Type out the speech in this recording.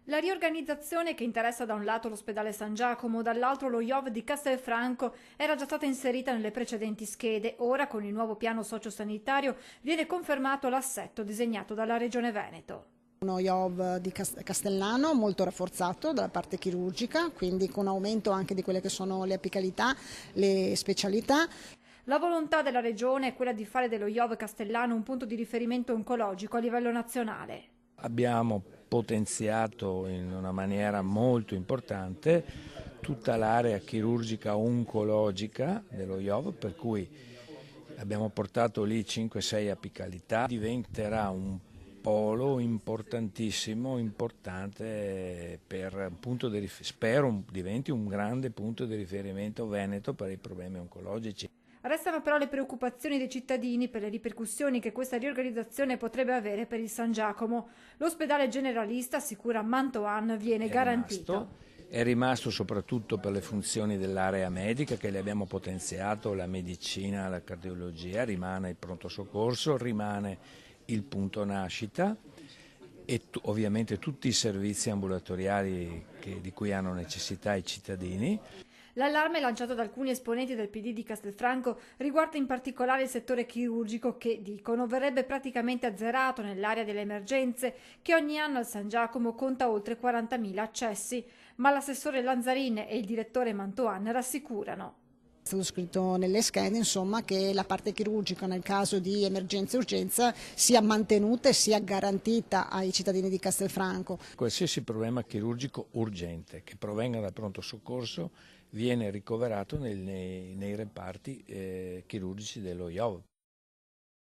La riorganizzazione che interessa da un lato l'ospedale San Giacomo, dall'altro lo IOV di Castelfranco era già stata inserita nelle precedenti schede. Ora, con il nuovo piano sociosanitario, viene confermato l'assetto disegnato dalla Regione Veneto. Uno IOV di Castellano molto rafforzato dalla parte chirurgica, quindi con aumento anche di quelle che sono le apicalità, le specialità. La volontà della Regione è quella di fare dello IOV Castellano un punto di riferimento oncologico a livello nazionale. Abbiamo potenziato in una maniera molto importante tutta l'area chirurgica oncologica dello IOV, per cui abbiamo portato lì 5-6 apicalità, diventerà un polo importantissimo, importante per spero diventi un grande punto di riferimento veneto per i problemi oncologici. Restano però le preoccupazioni dei cittadini per le ripercussioni che questa riorganizzazione potrebbe avere per il San Giacomo. L'ospedale generalista, assicura Mantoan, viene garantito. È rimasto soprattutto per le funzioni dell'area medica, che le abbiamo potenziato, la medicina, la cardiologia, rimane il pronto soccorso, rimane il punto nascita e ovviamente tutti i servizi ambulatoriali di cui hanno necessità i cittadini. L'allarme lanciato da alcuni esponenti del PD di Castelfranco riguarda in particolare il settore chirurgico che, dicono, verrebbe praticamente azzerato nell'area delle emergenze, che ogni anno al San Giacomo conta oltre 40.000 accessi, ma l'assessore Lanzarin e il direttore Mantoan rassicurano. È stato scritto nelle schede, insomma, che la parte chirurgica nel caso di emergenza e urgenza sia mantenuta e sia garantita ai cittadini di Castelfranco. Qualsiasi problema chirurgico urgente che provenga dal pronto soccorso viene ricoverato nei reparti chirurgici dello IOV.